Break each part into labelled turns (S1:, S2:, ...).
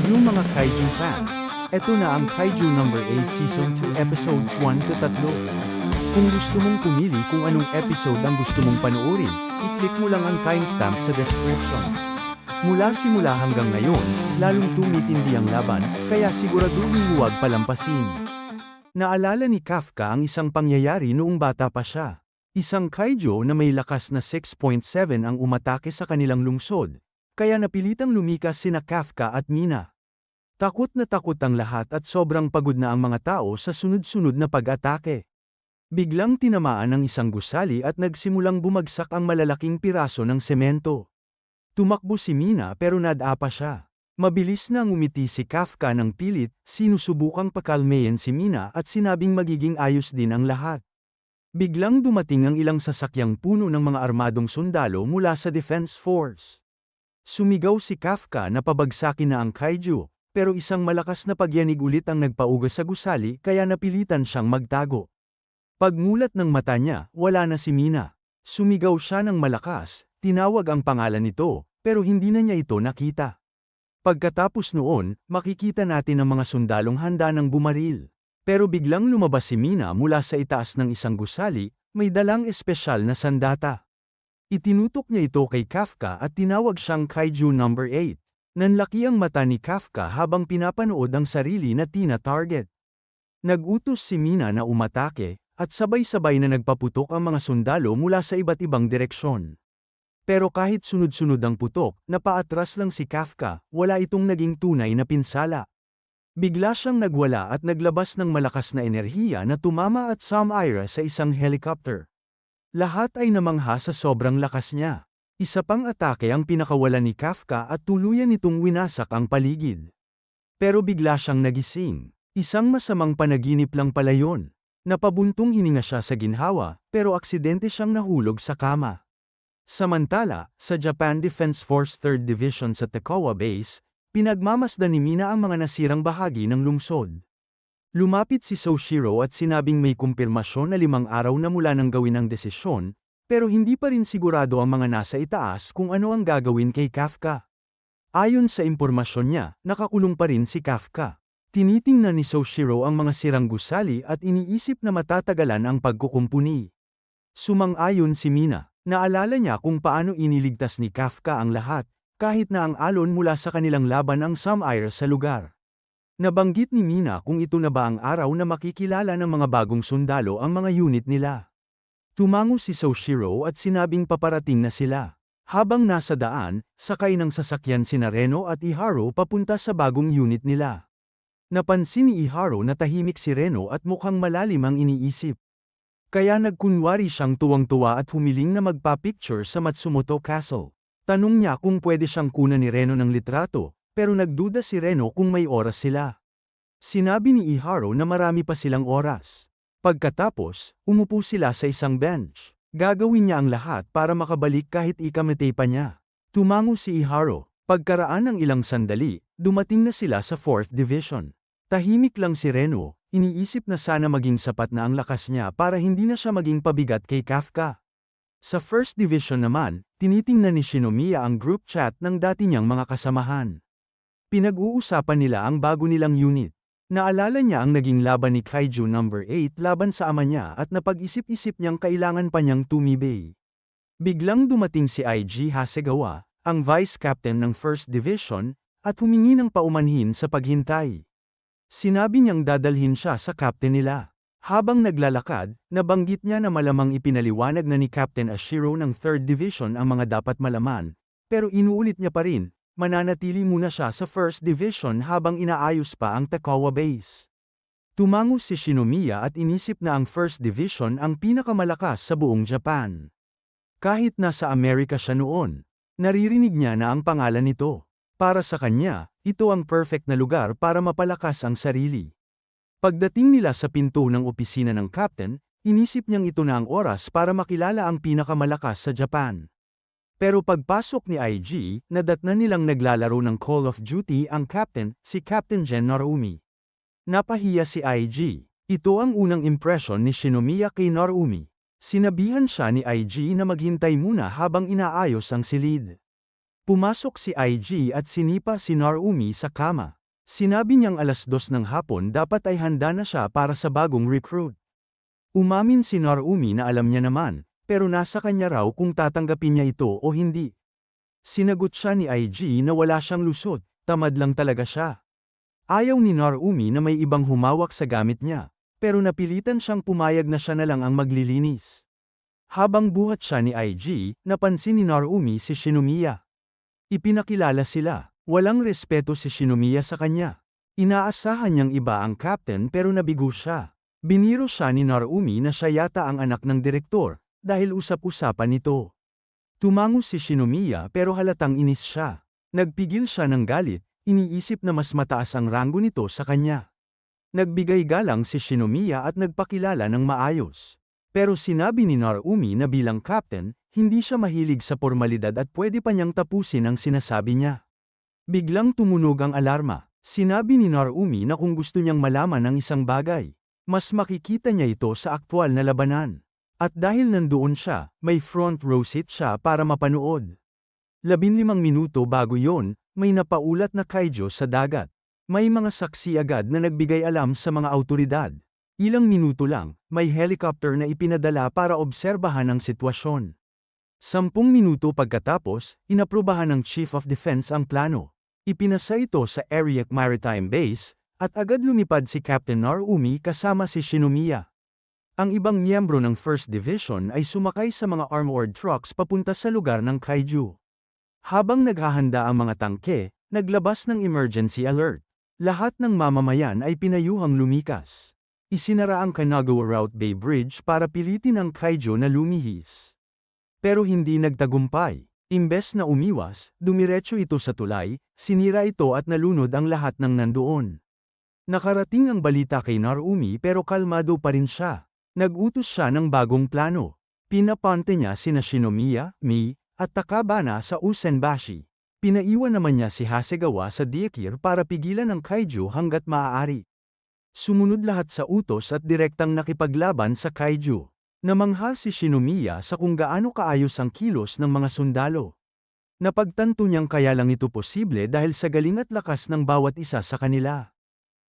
S1: Yung mga kaiju fans, eto na ang Kaiju number 8 Season 2 Episodes 1 to 3. Kung gusto mong pumili kung anong episode ang gusto mong panoorin, i-click mo lang ang timestamp sa description. Mula simula hanggang ngayon, lalong tumitindi ang laban, kaya siguraduhin huwag palampasin. Naalala ni Kafka ang isang pangyayari noong bata pa siya. Isang kaiju na may lakas na 6.7 ang umatake sa kanilang lungsod, kaya napilitang lumikas sina Kafka at Mina. Takot ang lahat at sobrang pagod na ang mga tao sa sunod-sunod na pag-atake. Biglang tinamaan ng isang gusali at nagsimulang bumagsak ang malalaking piraso ng semento. Tumakbo si Mina pero nadapa siya. Mabilis na ngumiti si Kafka ng pilit, sinusubukang pakalmehin si Mina at sinabing magiging ayos din ang lahat. Biglang dumating ang ilang sasakyang puno ng mga armadong sundalo mula sa Defense Force. Sumigaw si Kafka na pabagsakin na ang kaiju, pero isang malakas na pagyanig ulit ang nagpauga sa gusali kaya napilitan siyang magtago. Pagmulat ng mata niya, wala na si Mina. Sumigaw siya ng malakas, tinawag ang pangalan nito, pero hindi na niya ito nakita. Pagkatapos noon, makikita natin ang mga sundalong handa ng bumaril. Pero biglang lumabas si Mina mula sa itaas ng isang gusali, may dalang espesyal na sandata. Itinutok niya ito kay Kafka at tinawag siyang Kaiju number 8. Nanlaki ang mata ni Kafka habang pinapanood ang sarili na tina-target. Nagutos si Mina na umatake, at sabay-sabay na nagpaputok ang mga sundalo mula sa iba't ibang direksyon. Pero kahit sunod-sunod ang putok, napaatras lang si Kafka, wala itong naging tunay na pinsala. Bigla siyang nagwala at naglabas ng malakas na enerhiya na tumama at sumira sa isang helicopter. Lahat ay namangha sa sobrang lakas niya. Isa pang atake ang pinakawalan ni Kafka at tuluyan nitong winasak ang paligid. Pero bigla siyang nagising. Isang masamang panaginip lang pala yun. Napabuntong hininga siya sa ginhawa, pero aksidente siyang nahulog sa kama. Samantala, sa Japan Defense Force 3rd Division sa Takawa Base, pinagmamasdan ni Mina ang mga nasirang bahagi ng lungsod. Lumapit si Soshiro at sinabing may kumpirmasyon na 5 araw na mula nang gawin ang desisyon, pero hindi pa rin sigurado ang mga nasa itaas kung ano ang gagawin kay Kafka. Ayon sa impormasyon niya, nakakulong pa rin si Kafka. Tinitingnan ni Soshiro ang mga sirang gusali at iniisip na matatagalan ang pagkukumpuni. Sumang-ayon si Mina. Naalala niya kung paano iniligtas ni Kafka ang lahat, kahit na ang alon mula sa kanilang laban ang sumira sa lugar. Nabanggit ni Mina kung ito na ba ang araw na makikilala ng mga bagong sundalo ang mga unit nila. Tumango si Soshiro at sinabing paparating na sila. Habang nasa daan, sakay ng sasakyan sina Reno at Iharo papunta sa bagong unit nila. Napansin ni Iharo na tahimik si Reno at mukhang malalim ang iniisip. Kaya nagkunwari siyang tuwang-tuwa at humiling na magpa-picture sa Matsumoto Castle. Tanong niya kung pwede siyang kunan ni Reno ng litrato, pero nagduda si Reno kung may oras sila. Sinabi ni Iharo na marami pa silang oras. Pagkatapos, umupo sila sa isang bench. Gagawin niya ang lahat para makabalik kahit ikamatay pa niya. Tumango si Iharo. Pagkaraan ng ilang sandali, dumating na sila sa 4th Division. Tahimik lang si Reno, iniisip na sana maging sapat na ang lakas niya para hindi na siya maging pabigat kay Kafka. Sa 1st Division naman, tinitingnan ni Shinomiya ang group chat ng dati niyang mga kasamahan. Pinag-uusapan nila ang bago nilang unit. Naalala niya ang naging laban ni Kaiju number 8 laban sa ama niya at napag-isip-isip niyang kailangan pa niyang tumibay. Biglang dumating si IG Hasegawa, ang vice captain ng 1st Division, at humingi ng paumanhin sa paghintay. Sinabi niyang dadalhin siya sa captain nila. Habang naglalakad, nabanggit niya na malamang ipinaliwanag na ni Captain Ashiro ng 3rd Division ang mga dapat malaman, pero inuulit niya pa rin, mananatili muna siya sa 1st Division habang inaayos pa ang Takawa Base. Tumango si Shinomiya at inisip na ang 1st Division ang pinakamalakas sa buong Japan. Kahit nasa Amerika siya noon, naririnig niya na ang pangalan nito. Para sa kanya, ito ang perfect na lugar para mapalakas ang sarili. Pagdating nila sa pinto ng opisina ng captain, inisip niyang ito na ang oras para makilala ang pinakamalakas sa Japan. Pero pagpasok ni IG, nadatnan nilang naglalaro ng Call of Duty ang captain, si Captain Gen Narumi. Napahiya si IG. Ito ang unang impression ni Shinomiya kay Narumi. Sinabihan siya ni IG na maghintay muna habang inaayos ang silid. Pumasok si IG at sinipa si Narumi sa kama. Sinabi niyang 2:00 ng hapon dapat ay handa na siya para sa bagong recruit. Umamin si Narumi na alam niya naman, pero nasa kanya raw kung tatanggapin niya ito o hindi. Sinagot siya ni IG na wala siyang lusot, tamad lang talaga siya. Ayaw ni Narumi na may ibang humawak sa gamit niya, pero napilitan siyang pumayag na siya na lang ang maglilinis. Habang buhat siya ni IG, napansin ni Narumi si Shinomiya. Ipinakilala sila, walang respeto si Shinomiya sa kanya. Inaasahan niyang iba ang captain pero nabigo siya. Biniro siya ni Narumi na siya yata ang anak ng direktor, dahil usap-usapan nito. Tumango si Shinomiya pero halatang inis siya. Nagpigil siya ng galit, iniisip na mas mataas ang ranggo nito sa kanya. Nagbigay galang si Shinomiya at nagpakilala ng maayos. Pero sinabi ni Narumi na bilang captain, hindi siya mahilig sa formalidad at pwede pa niyang tapusin ang sinasabi niya. Biglang tumunog ang alarma. Sinabi ni Narumi na kung gusto niyang malaman ang isang bagay, mas makikita niya ito sa aktwal na labanan. At dahil nandoon siya, may front row seat siya para mapanood. 15 minuto bago yon, may napaulat na kaiju sa dagat. May mga saksi agad na nagbigay alam sa mga awtoridad. Ilang minuto lang, may helicopter na ipinadala para obserbahan ang sitwasyon. 10 minuto pagkatapos, inaprubahan ng Chief of Defense ang plano. Ipinasa ito sa Ariake Maritime Base, at agad lumipad si Captain Narumi kasama si Shinomiya. Ang ibang miyembro ng 1st Division ay sumakay sa mga armored trucks papunta sa lugar ng kaiju. Habang naghahanda ang mga tangke, naglabas ng emergency alert. Lahat ng mamamayan ay pinayuhang lumikas. Isinara ang Kanagawa Route Bay Bridge para pilitin ang kaiju na lumihis. Pero hindi nagtagumpay. Imbes na umiwas, dumiretso ito sa tulay, sinira ito at nalunod ang lahat ng nandoon. Nakarating ang balita kay Narumi pero kalmado pa rin siya. Nag-utos siya ng bagong plano. Pinapante niya sina Shinomiya, Mi, at Takabana sa Usenbashi. Pinaiwan naman niya si Hasegawa sa Diekir para pigilan ang kaiju hanggat maaari. Sumunod lahat sa utos at direktang nakipaglaban sa kaiju. Namangha si Shinomiya sa kung gaano kaayos ang kilos ng mga sundalo. Napagtanto niyang kaya lang ito posible dahil sa galing at lakas ng bawat isa sa kanila.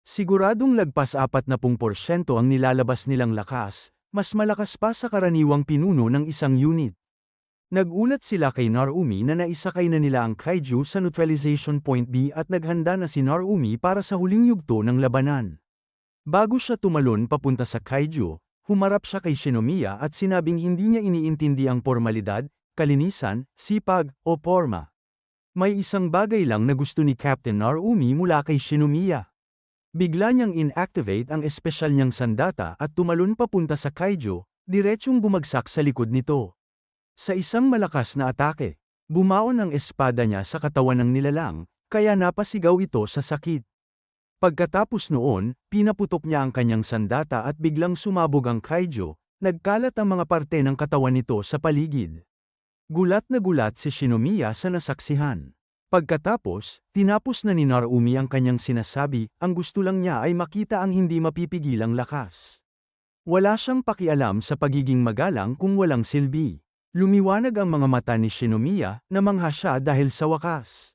S1: Siguradong lagpas 40% ang nilalabas nilang lakas, mas malakas pa sa karaniwang pinuno ng isang unit. Nagulat sila kay Narumi na naisakay na nila ang kaiju sa neutralization point B at naghanda na si Narumi para sa huling yugto ng labanan. Bago siya tumalon papunta sa kaiju, humarap siya kay Shinomiya at sinabing hindi niya iniintindi ang formalidad, kalinisan, sipag, o porma. May isang bagay lang na gusto ni Captain Narumi mula kay Shinomiya. Bigla niyang inactivate ang espesyal niyang sandata at tumalon papunta sa kaiju, diretsyong bumagsak sa likod nito. Sa isang malakas na atake, bumaon ang espada niya sa katawan ng nilalang, kaya napasigaw ito sa sakit. Pagkatapos noon, pinaputok niya ang kanyang sandata at biglang sumabog ang kaiju, nagkalat ang mga parte ng katawan nito sa paligid. Gulat na gulat si Shinomiya sa nasaksihan. Pagkatapos, tinapos na ni Narumi ang kanyang sinasabi, ang gusto lang niya ay makita ang hindi mapipigilang lakas. Wala siyang pakialam sa pagiging magalang kung walang silbi. Lumiwanag ang mga mata ni Shinomiya, namangha siya dahil sa wakas.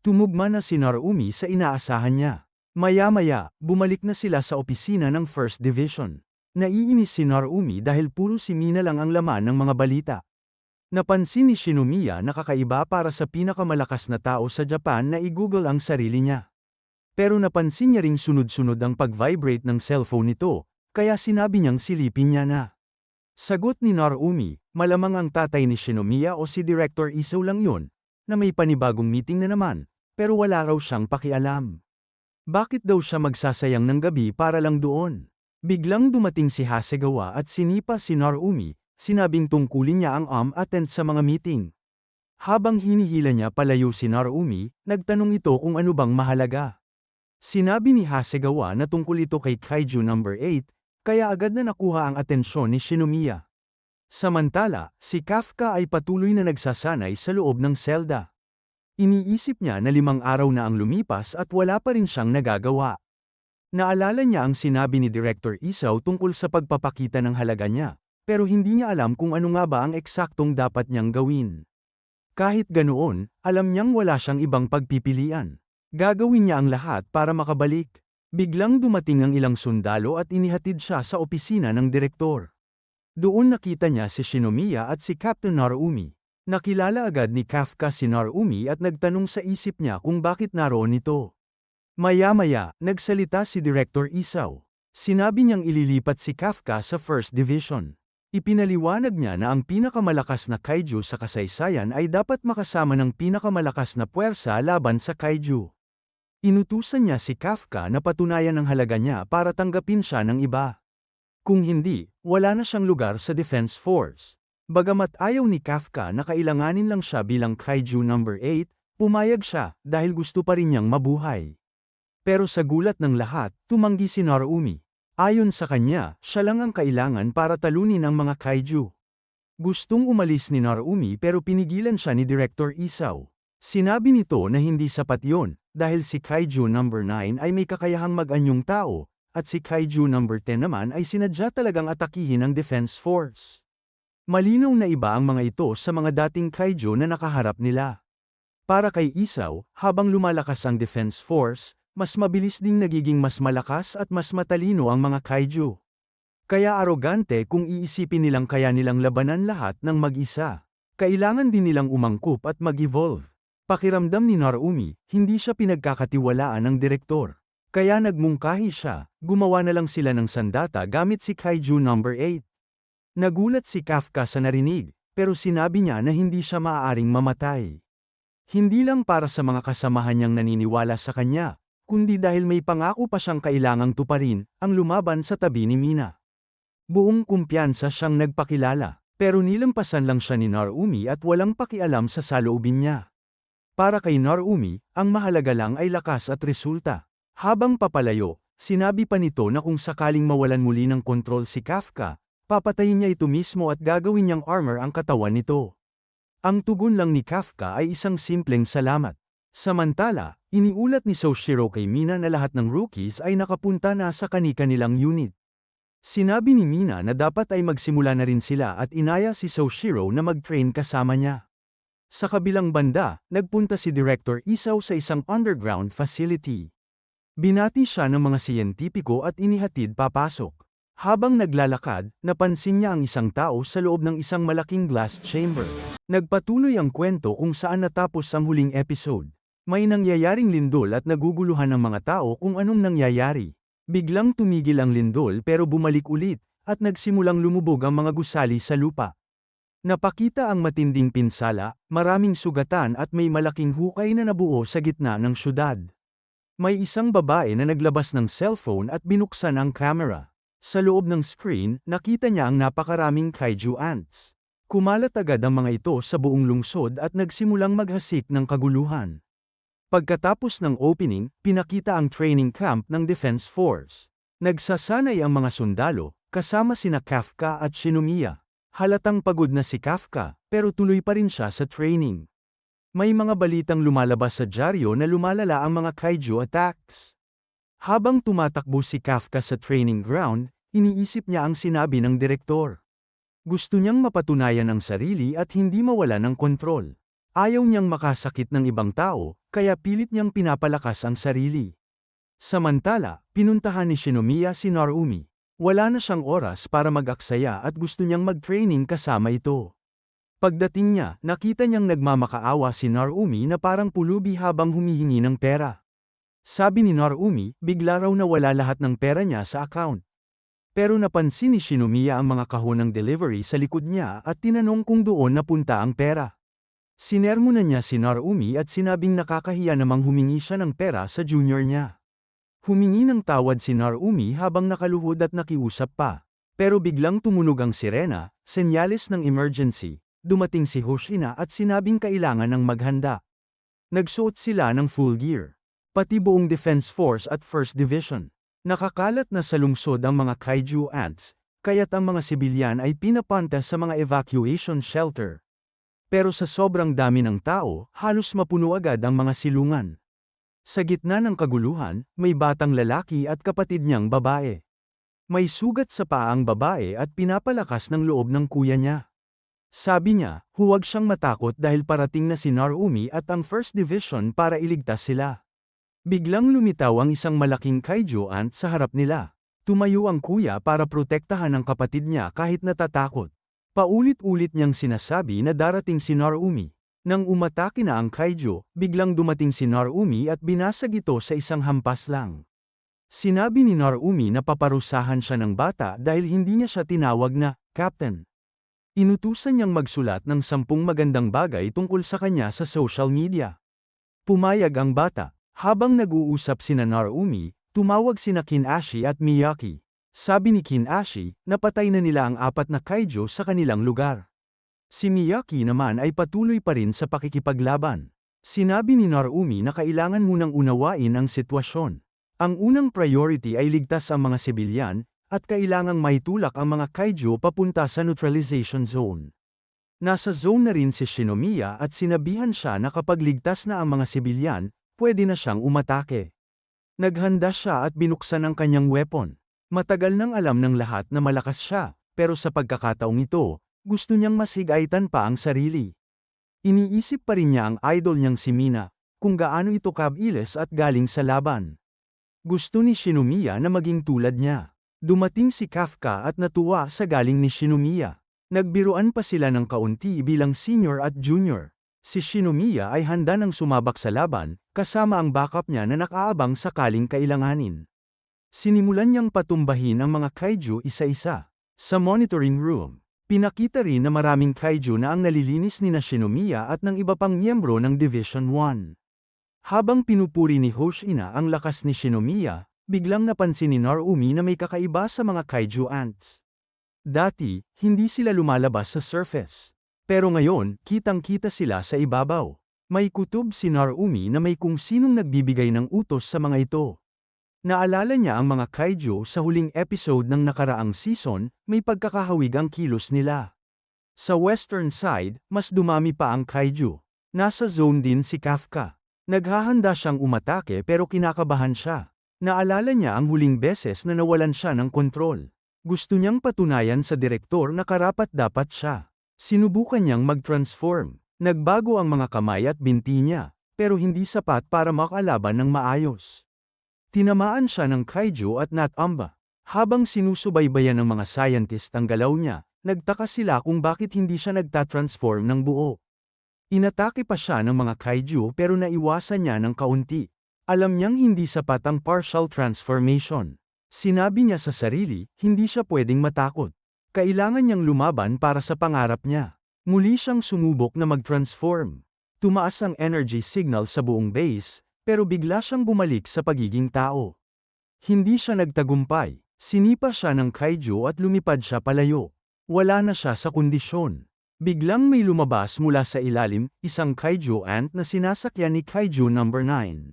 S1: Tumugma na si Narumi sa inaasahan niya. Maya-maya, bumalik na sila sa opisina ng 1st Division. Naiinis si Narumi dahil puro si Mina lang ang laman ng mga balita. Napansin ni Shinomiya na kakaiba para sa pinakamalakas na tao sa Japan na i-google ang sarili niya. Pero napansin niya ring sunod-sunod ang pag-vibrate ng cellphone nito, kaya sinabi niyang silipin niya na. Sagot ni Narumi, malamang ang tatay ni Shinomiya o si Director Isao lang yun, na may panibagong meeting na naman, pero wala raw siyang pakialam. Bakit daw siya magsasayang ng gabi para lang doon? Biglang dumating si Hasegawa at sinipa si Narumi, sinabing tungkulin niya ang attend sa mga meeting. Habang hinihila niya palayo si Narumi, nagtanong ito kung ano bang mahalaga. Sinabi ni Hasegawa na tungkol ito kay Kaiju No. 8, kaya agad na nakuha ang atensyon ni Shinomiya. Samantala, si Kafka ay patuloy na nagsasanay sa loob ng selda. Iniisip niya na 5 araw na ang lumipas at wala pa rin siyang nagagawa. Naalala niya ang sinabi ni Director Isao tungkol sa pagpapakita ng halaga niya, pero hindi niya alam kung ano nga ba ang eksaktong dapat niyang gawin. Kahit ganoon, alam niyang wala siyang ibang pagpipilian. Gagawin niya ang lahat para makabalik. Biglang dumating ang ilang sundalo at inihatid siya sa opisina ng direktor. Doon nakita niya si Shinomiya at si Captain Narumi. Nakilala agad ni Kafka si Narumi at nagtanong sa isip niya kung bakit naroon ito. Maya-maya, nagsalita si Director Isao. Sinabi niyang ililipat si Kafka sa First Division. Ipinaliwanag niya na ang pinakamalakas na kaiju sa kasaysayan ay dapat makasama ng pinakamalakas na puwersa laban sa kaiju. Inutusan niya si Kafka na patunayan ang halaga niya para tanggapin siya ng iba. Kung hindi, wala na siyang lugar sa Defense Force. Bagamat ayaw ni Kafka na kailanganin lang siya bilang kaiju number 8, pumayag siya dahil gusto pa rin niyang mabuhay. Pero sa gulat ng lahat, tumanggi si Narumi. Ayon sa kanya, siya lang ang kailangan para talunin ang mga kaiju. Gustong umalis ni Narumi pero pinigilan siya ni Director Isao. Sinabi nito na hindi sapat yon, dahil si Kaiju number 9 ay may kakayahang mag-anyong tao, at si Kaiju number 10 naman ay sinadya talagang atakihin ng Defense Force. Malinaw na iba ang mga ito sa mga dating Kaiju na nakaharap nila. Para kay Isao, habang lumalakas ang Defense Force, mas mabilis ding nagiging mas malakas at mas matalino ang mga kaiju. Kaya arogante kung iisipin nilang kaya nilang labanan lahat ng mag-isa. Kailangan din nilang umangkop at mag-evolve. Pakiramdam ni Narumi, hindi siya pinagkakatiwalaan ng direktor. Kaya nagmungkahi siya, gumawa na lang sila ng sandata gamit si Kaiju number 8. Nagulat si Kafka sa narinig, pero sinabi niya na hindi siya maaaring mamatay. Hindi lang para sa mga kasamahan niyang naniniwala sa kanya, kundi dahil may pangako pa siyang kailangang tuparin, ang lumaban sa tabi ni Mina. Buong kumpiyansa siyang nagpakilala, pero nilampasan lang siya ni Narumi at walang pakialam sa saloobin niya. Para kay Narumi, ang mahalaga lang ay lakas at resulta. Habang papalayo, sinabi pa nito na kung sakaling mawalan muli ng kontrol si Kafka, papatayin niya ito mismo at gagawin niyang armor ang katawan nito. Ang tugon lang ni Kafka ay isang simpleng salamat. Samantala, iniulat ni Soshiro kay Mina na lahat ng rookies ay nakapunta na sa kani-kanilang unit. Sinabi ni Mina na dapat ay magsimula na rin sila at inaya si Soshiro na mag-train kasama niya. Sa kabilang banda, nagpunta si Director Isao sa isang underground facility. Binati siya ng mga siyentipiko at inihatid papasok. Habang naglalakad, napansin niya ang isang tao sa loob ng isang malaking glass chamber. Nagpatuloy ang kwento kung saan natapos ang huling episode. May nangyayaring lindol at naguguluhan ng mga tao kung anong nangyayari. Biglang tumigil ang lindol pero bumalik ulit, at nagsimulang lumubog ang mga gusali sa lupa. Napakita ang matinding pinsala, maraming sugatan at may malaking hukay na nabuo sa gitna ng syudad. May isang babae na naglabas ng cellphone at binuksan ang camera. Sa loob ng screen, nakita niya ang napakaraming kaiju ants. Kumalat agad ang mga ito sa buong lungsod at nagsimulang maghasik ng kaguluhan. Pagkatapos ng opening, pinakita ang training camp ng Defense Force. Nagsasanay ang mga sundalo, kasama sina Kafka at Shinomiya. Halatang pagod na si Kafka, pero tuloy pa rin siya sa training. May mga balitang lumalabas sa dyaryo na lumalala ang mga kaiju attacks. Habang tumatakbo si Kafka sa training ground, iniisip niya ang sinabi ng direktor. Gusto niyang mapatunayan ang sarili at hindi mawala ng kontrol. Ayaw niyang makasakit ng ibang tao, kaya pilit niyang pinapalakas ang sarili. Samantala, pinuntahan ni Shinomiya si Narumi. Wala na siyang oras para mag-aksaya at gusto niyang mag-training kasama ito. Pagdating niya, nakita niyang nagmamakaawa si Narumi na parang pulubi habang humihingi ng pera. Sabi ni Narumi, bigla raw nawala lahat ng pera niya sa account. Pero napansin ni Shinomiya ang mga kahon ng delivery sa likod niya at tinanong kung doon napunta ang pera. Sinermonan niya si Narumi at sinabing nakakahiya namang humingi siya ng pera sa junior niya. Humingi ng tawad si Narumi habang nakaluhod at nakiusap pa. Pero biglang tumunog ang sirena, senyales ng emergency. Dumating si Hoshina at sinabing kailangan ng maghanda. Nagsuot sila ng full gear. Pati buong Defense Force at First Division. Nakakalat na sa lungsod ang mga kaiju ants, kaya't ang mga sibilyan ay pinapunta sa mga evacuation shelter. Pero sa sobrang dami ng tao, halos mapuno agad ang mga silungan. Sa gitna ng kaguluhan, may batang lalaki at kapatid niyang babae. May sugat sa paa ang babae at pinapalakas ng loob ng kuya niya. Sabi niya, huwag siyang matakot dahil parating na si Narumi at ang First Division para iligtas sila. Biglang lumitaw ang isang malaking kaiju ant sa harap nila. Tumayo ang kuya para protektahan ang kapatid niya kahit natatakot. Paulit-ulit niyang sinasabi na darating si Narumi. Nang umatake na ang kaiju, biglang dumating si Narumi at binasag ito sa isang hampas lang. Sinabi ni Narumi na paparusahan siya ng bata dahil hindi niya siya tinawag na Captain. Inutusan niyang magsulat ng 10 magandang bagay tungkol sa kanya sa social media. Pumayag ang bata. Habang nag-uusap sina Narumi, tumawag sina Kinashi at Miyaki. Sabi ni Kinashi, napatay na nila ang 4 na kaiju sa kanilang lugar. Si Miyaki naman ay patuloy pa rin sa pakikipaglaban. Sinabi ni Narumi na kailangan munang unawain ang sitwasyon. Ang unang priority ay ligtas ang mga sibilyan, at kailangang maitulak ang mga kaiju papunta sa neutralization zone. Nasa zone na rin si Shinomiya at sinabihan siya na kapag ligtas na ang mga sibilyan, pwede na siyang umatake. Naghanda siya at binuksan ang kanyang weapon. Matagal nang alam ng lahat na malakas siya, pero sa pagkakataong ito, gusto niyang mas higaitan pa ang sarili. Iniisip pa rin niya ang idol niyang si Mina, kung gaano ito kabilis at galing sa laban. Gusto ni Shinomiya na maging tulad niya. Dumating si Kafka at natuwa sa galing ni Shinomiya. Nagbiruan pa sila ng kaunti bilang senior at junior. Si Shinomiya ay handa nang sumabak sa laban, kasama ang backup niya na nakaabang sakaling kailanganin. Sinimulan niyang patumbahin ang mga kaiju isa-isa. Sa monitoring room, pinakita rin na maraming kaiju na ang nalilinis ni Shinomiya at ng iba pang miyembro ng Division 1. Habang pinupuri ni Hoshina ang lakas ni Shinomiya, biglang napansin ni Narumi na may kakaiba sa mga kaiju ants. Dati, hindi sila lumalabas sa surface. Pero ngayon, kitang-kita sila sa ibabaw. May kutob si Narumi na may kung sinong nagbibigay ng utos sa mga ito. Naalala niya ang mga kaiju sa huling episode ng nakaraang season, may pagkakahawig ang kilos nila. Sa western side, mas dumami pa ang kaiju. Nasa zone din si Kafka. Naghahanda siyang umatake pero kinakabahan siya. Naalala niya ang huling beses na nawalan siya ng kontrol. Gusto niyang patunayan sa direktor na karapat-dapat siya. Sinubukan niyang mag-transform. Nagbago ang mga kamay at binti niya, pero hindi sapat para makalaban ng maayos. Tinamaan siya ng kaiju at Natamba. Habang sinusubaybayan ng mga scientist ang galaw niya, nagtaka sila kung bakit hindi siya nagtatransform ng buo. Inatake pa siya ng mga kaiju pero naiwasan niya ng kaunti. Alam niyang hindi sapat ang partial transformation. Sinabi niya sa sarili, hindi siya pwedeng matakot. Kailangan niyang lumaban para sa pangarap niya. Muli siyang sumubok na mag-transform. Tumaas ang energy signal sa buong base, pero bigla siyang bumalik sa pagiging tao. Hindi siya nagtagumpay. Sinipa siya ng kaiju at lumipad siya palayo. Wala na siya sa kondisyon. Biglang may lumabas mula sa ilalim, isang kaiju ant na sinasakyan ni kaiju number 9.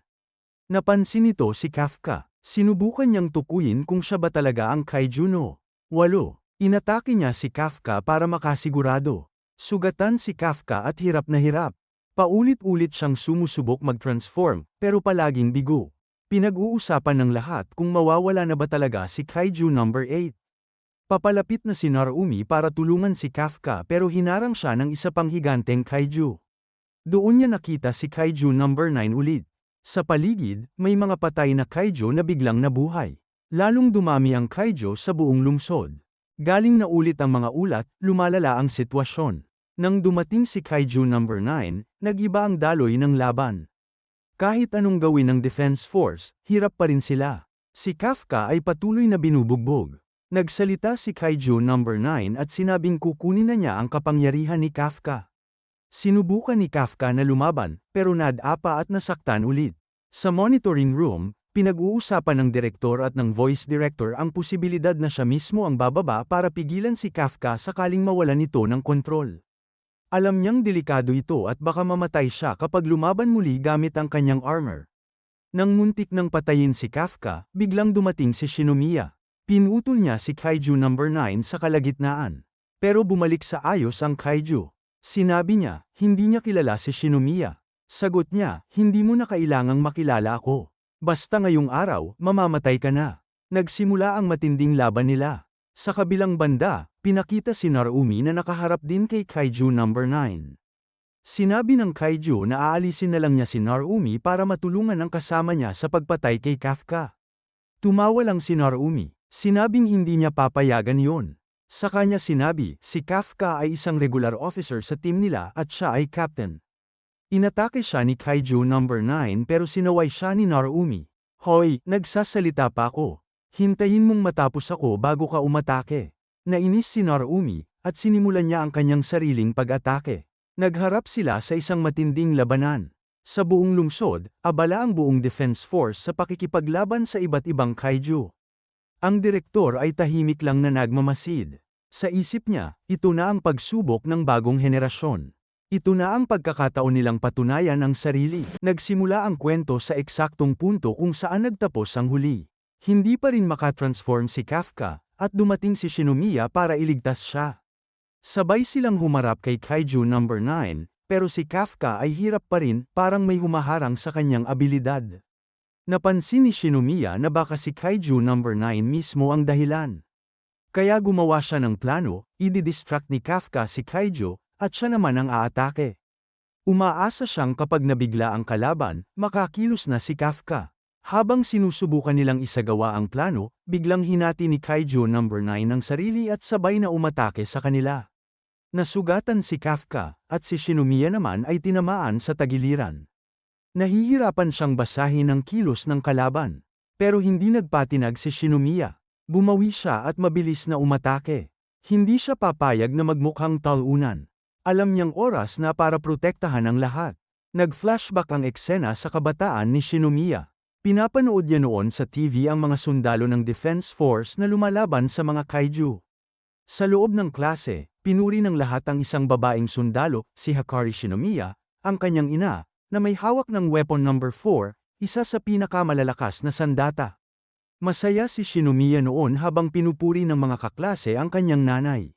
S1: Napansin nito si Kafka. Sinubukan niyang tukuyin kung siya ba talaga ang kaiju no. 8. Inatake niya si Kafka para makasigurado. Sugatan si Kafka at hirap na hirap. Paulit-ulit siyang sumusubok mag-transform, pero palaging bigo. Pinag-uusapan ng lahat kung mawawala na ba talaga si Kaiju number 8. Papalapit na si Narumi para tulungan si Kafka pero hinarang siya ng isa pang higanteng kaiju. Doon niya nakita si Kaiju number 9 ulit. Sa paligid, may mga patay na kaiju na biglang nabuhay. Lalong dumami ang kaiju sa buong lungsod. Galing na ulit ang mga ulat, lumalala ang sitwasyon. Nang dumating si Kaiju number 9, nag-iba ang daloy ng laban. Kahit anong gawin ng Defense Force, hirap pa rin sila. Si Kafka ay patuloy na binubugbog. Nagsalita si Kaiju number 9 at sinabing kukunin na niya ang kapangyarihan ni Kafka. Sinubukan ni Kafka na lumaban, pero nadapa at nasaktan ulit. Sa monitoring room, pinag-uusapan ng direktor at ng voice director ang posibilidad na siya mismo ang bababa para pigilan si Kafka sakaling mawalan ito ng kontrol. Alam niyang delikado ito at baka mamatay siya kapag lumaban muli gamit ang kanyang armor. Nang muntik nang patayin si Kafka, biglang dumating si Shinomiya. Pinutol niya si Kaiju number 9 sa kalagitnaan. Pero bumalik sa ayos ang Kaiju. Sinabi niya, hindi niya kilala si Shinomiya. Sagot niya, hindi mo na kailangang makilala ako. Basta ngayong araw, mamamatay ka na. Nagsimula ang matinding laban nila. Sa kabilang banda, pinakita si Narumi na nakaharap din kay Kaiju number 9. Sinabi ng Kaiju na aalisin na lang niya si Narumi para matulungan ang kasama niya sa pagpatay kay Kafka. Tumawa lang si Narumi, sinabing hindi niya papayagan yon. Sa kanya sinabi, si Kafka ay isang regular officer sa team nila at siya ay captain. Inatake siya ni Kaiju number 9 pero sinaway siya ni Narumi. Hoy, nagsasalita pa ako. Hintayin mong matapos ako bago ka umatake. Nainis si Narumi, at sinimulan niya ang kanyang sariling pag-atake. Nagharap sila sa isang matinding labanan. Sa buong lungsod, abala ang buong defense force sa pakikipaglaban sa iba't ibang kaiju. Ang direktor ay tahimik lang na nagmamasid. Sa isip niya, ito na ang pagsubok ng bagong henerasyon. Ito na ang pagkakataon nilang patunayan ang sarili. Nagsimula ang kwento sa eksaktong punto kung saan nagtapos ang huli. Hindi pa rin makatransform si Kafka, at dumating si Shinomiya para iligtas siya. Sabay silang humarap kay Kaiju number 9, pero si Kafka ay hirap pa rin, parang may humaharang sa kanyang abilidad. Napansin ni Shinomiya na baka si Kaiju number 9 mismo ang dahilan. Kaya gumawa siya ng plano, i-distract ni Kafka si Kaiju, at siya naman ang aatake. Umaasa siyang kapag nabigla ang kalaban, makakilos na si Kafka. Habang sinusubukan nilang isagawa ang plano, biglang hinati ni Kaiju number 9 ang sarili at sabay na umatake sa kanila. Nasugatan si Kafka, at si Shinomiya naman ay tinamaan sa tagiliran. Nahihirapan siyang basahin ang kilos ng kalaban. Pero hindi nagpatinag si Shinomiya. Bumawi siya at mabilis na umatake. Hindi siya papayag na magmukhang talunan. Alam niyang oras na para protektahan ang lahat. Nag-flashback ang eksena sa kabataan ni Shinomiya. Pinapanood niya noon sa TV ang mga sundalo ng Defense Force na lumalaban sa mga kaiju. Sa loob ng klase, pinuri ng lahat ang isang babaeng sundalo, si Hakari Shinomiya, ang kanyang ina, na may hawak ng weapon number 4, isa sa pinakamalalakas na sandata. Masaya si Shinomiya noon habang pinupuri ng mga kaklase ang kanyang nanay.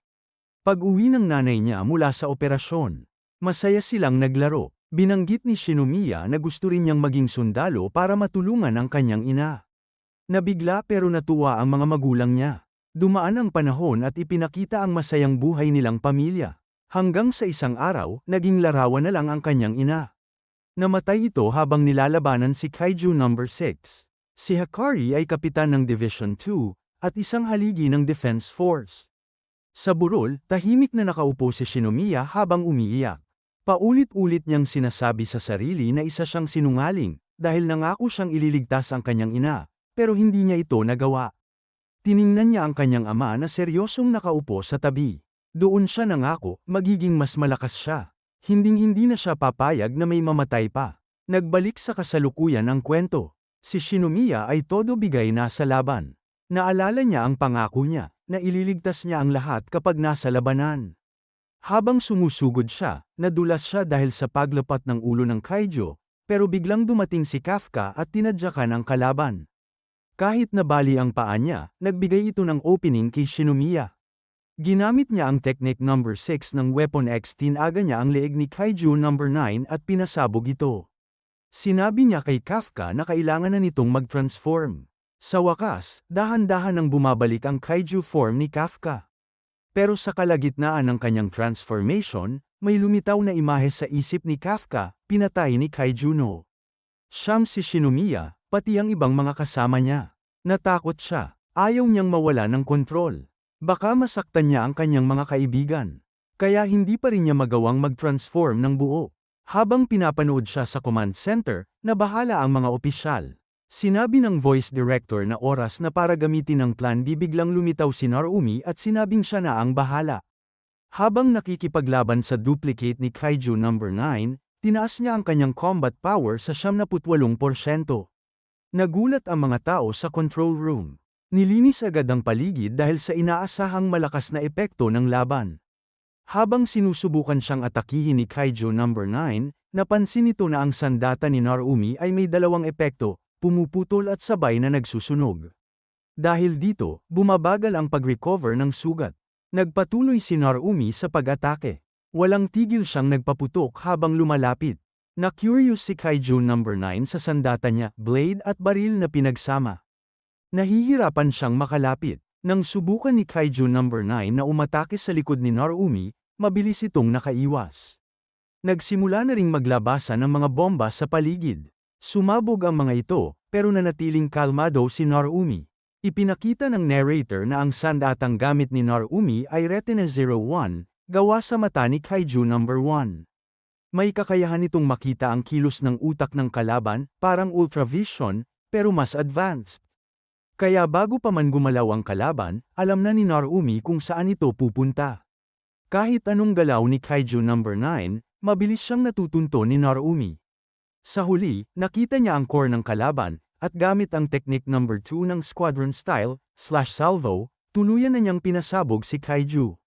S1: Pag-uwi ng nanay niya mula sa operasyon, masaya silang naglaro. Binanggit ni Shinomiya na gusto rin niyang maging sundalo para matulungan ang kanyang ina. Nabigla pero natuwa ang mga magulang niya. Dumaan ang panahon at ipinakita ang masayang buhay nilang pamilya. Hanggang sa isang araw, naging larawan na lang ang kanyang ina. Namatay ito habang nilalabanan si Kaiju number 6. Si Hakari ay kapitan ng Division 2, at isang haligi ng Defense Force. Sa burol, tahimik na nakaupo si Shinomiya habang umiiyak. Paulit-ulit niyang sinasabi sa sarili na isa siyang sinungaling, dahil nangako siyang ililigtas ang kanyang ina, pero hindi niya ito nagawa. Tiningnan niya ang kanyang ama na seryosong nakaupo sa tabi. Doon siya nangako, magiging mas malakas siya. Hinding-hindi na siya papayag na may mamatay pa. Nagbalik sa kasalukuyan ang kwento. Si Shinomiya ay todo bigay na sa laban. Naalala niya ang pangako niya, na ililigtas niya ang lahat kapag nasa labanan. Habang sumusugod siya, nadulas siya dahil sa paglapat ng ulo ng kaiju, pero biglang dumating si Kafka at tinadyakan ang kalaban. Kahit nabali ang paa niya, nagbigay ito ng opening kay Shinomiya. Ginamit niya ang technique number 6 ng Weapon X, tinaga niya ang leeg ni Kaiju number 9 at pinasabog ito. Sinabi niya kay Kafka na kailangan na nitong mag-transform. Sa wakas, dahan-dahan nang bumabalik ang Kaiju form ni Kafka. Pero sa kalagitnaan ng kanyang transformation, may lumitaw na imahe sa isip ni Kafka, pinatay ni Kaiju no. Siyam si Shinomiya, pati ang ibang mga kasama niya. Natakot siya, ayaw niyang mawala ng kontrol. Baka masaktan niya ang kanyang mga kaibigan. Kaya hindi pa rin niya magawang mag-transform ng buo. Habang pinapanood siya sa command center, nabahala ang mga opisyal. Sinabi ng voice director na oras na para gamitin ang plan B, biglang lumitaw si Narumi at sinabing siya na ang bahala. Habang nakikipaglaban sa duplicate ni Kaiju number 9, tinaas niya ang kanyang combat power sa 78%. Nagulat ang mga tao sa control room. Nilinis agad ang paligid dahil sa inaasahang malakas na epekto ng laban. Habang sinusubukan siyang atakihin ni Kaiju number 9, napansin nito na ang sandata ni Narumi ay may dalawang epekto, pumuputol at sabay na nagsusunog. Dahil dito, bumabagal ang pag-recover ng sugat. Nagpatuloy si Narumi sa pag-atake. Walang tigil siyang nagpaputok habang lumalapit. Na-curious si Kaiju number 9 sa sandata niya, blade at baril na pinagsama. Nahihirapan siyang makalapit. Nang subukan ni Kaiju number 9 na umatake sa likod ni Narumi, mabilis itong nakaiwas. Nagsimula na ring maglabasan ng mga bomba sa paligid. Sumabog ang mga ito, pero nanatiling kalmado si Narumi. Ipinakita ng narrator na ang sandatang gamit ni Narumi ay Retina 01, gawa sa mata ni Kaiju number 1. May kakayahan itong makita ang kilos ng utak ng kalaban, parang ultravision, pero mas advanced. Kaya bago pa man gumalaw ang kalaban, alam na ni Narumi kung saan ito pupunta. Kahit anong galaw ni Kaiju number 9, mabilis siyang natutunto ni Narumi. Sa huli, nakita niya ang core ng kalaban, at gamit ang technique number 2 ng squadron style/salvo, tuluyan na niyang pinasabog si Kaiju.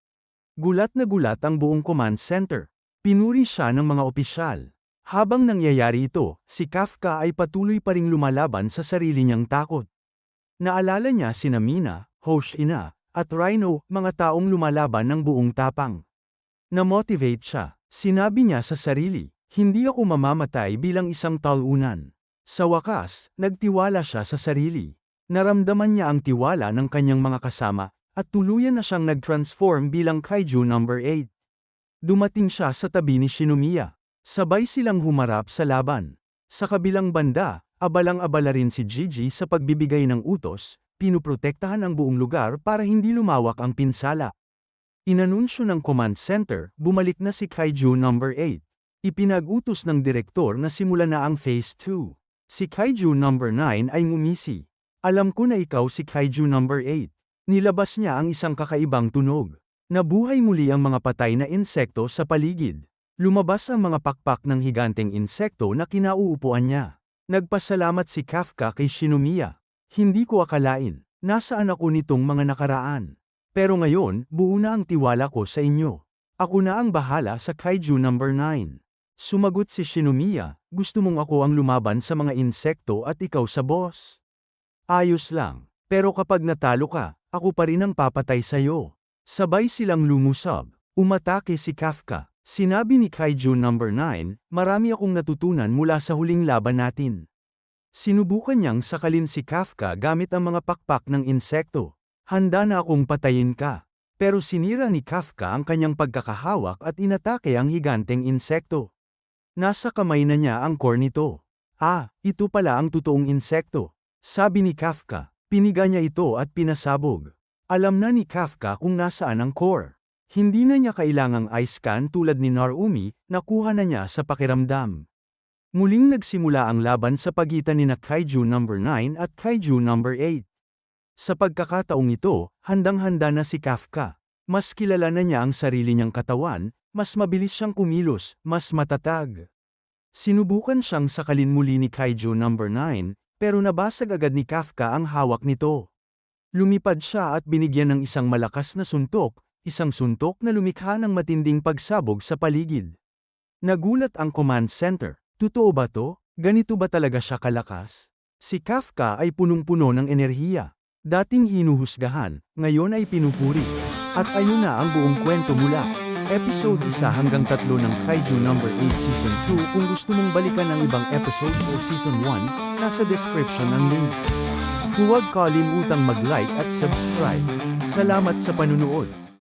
S1: Gulat na gulat ang buong command center. Pinuri siya ng mga opisyal. Habang nangyayari ito, si Kafka ay patuloy pa ring lumalaban sa sarili niyang takot. Naalala niya sina Mina, Hoshina, at Rhino, mga taong lumalaban ng buong tapang. Na-motivate siya. Sinabi niya sa sarili, hindi ako mamamatay bilang isang talunan. Sa wakas, nagtiwala siya sa sarili. Naramdaman niya ang tiwala ng kanyang mga kasama, at tuluyan na siyang nag-transform bilang Kaiju number 8. Dumating siya sa tabi ni Shinomiya. Sabay silang humarap sa laban. Sa kabilang banda, abalang-abala rin si Gigi sa pagbibigay ng utos, pinuprotektahan ang buong lugar para hindi lumawak ang pinsala. Inanunsyo ng command center, bumalik na si Kaiju number 8. Ipinag-utos ng direktor na simulan na ang phase 2. Si Kaiju number 9 ay ngumisi. Alam ko na ikaw si Kaiju number 8. Nilabas niya ang isang kakaibang tunog. Nabuhay muli ang mga patay na insekto sa paligid. Lumabas ang mga pakpak ng higanteng insekto na kinauupuan niya. Nagpasalamat si Kafka kay Shinomiya. Hindi ko akalain, nasaan ako nitong mga nakaraan. Pero ngayon, buo na ang tiwala ko sa inyo. Ako na ang bahala sa Kaiju number 9. Sumagot si Shinomiya, gusto mong ako ang lumaban sa mga insekto at ikaw sa boss. Ayos lang, pero kapag natalo ka, ako pa rin ang papatay sa'yo. Sabay silang lumusab. Umatake si Kafka. Sinabi ni Kaiju number 9, marami akong natutunan mula sa huling laban natin. Sinubukan niyang sakalin si Kafka gamit ang mga pakpak ng insekto. Handa na akong patayin ka. Pero sinira ni Kafka ang kanyang pagkakahawak at inatake ang higanteng insekto. Nasa kamay na niya ang core nito. Ito pala ang totoong insekto. Sabi ni Kafka, piniga niya ito at pinasabog. Alam na ni Kafka kung nasaan ang core. Hindi na niya kailangang eye scan tulad ni Narumi, nakuha na niya sa pakiramdam. Muling nagsimula ang laban sa pagitan ni Kaiju number 9 at Kaiju number 8. Sa pagkakataong ito, handang-handa na si Kafka. Mas kilala na niya ang sarili niyang katawan, mas mabilis siyang kumilos, mas matatag. Sinubukan siyang sakalin muli ni Kaiju number 9, pero nabasag agad ni Kafka ang hawak nito. Lumipad siya at binigyan ng isang malakas na suntok, isang suntok na lumikha ng matinding pagsabog sa paligid. Nagulat ang command center. Totoo ba to? Ganito ba talaga siya kalakas? Si Kafka ay punong-puno ng enerhiya. Dating hinuhusgahan, ngayon ay pinupuri. At ayun na ang buong kwento mula Episode 1 hanggang 3 ng Kaiju number 8 Season 2. Kung gusto mong balikan ang ibang episodes o Season 1, nasa description ang link. Huwag kalimutang mag-like at subscribe. Salamat sa panunood.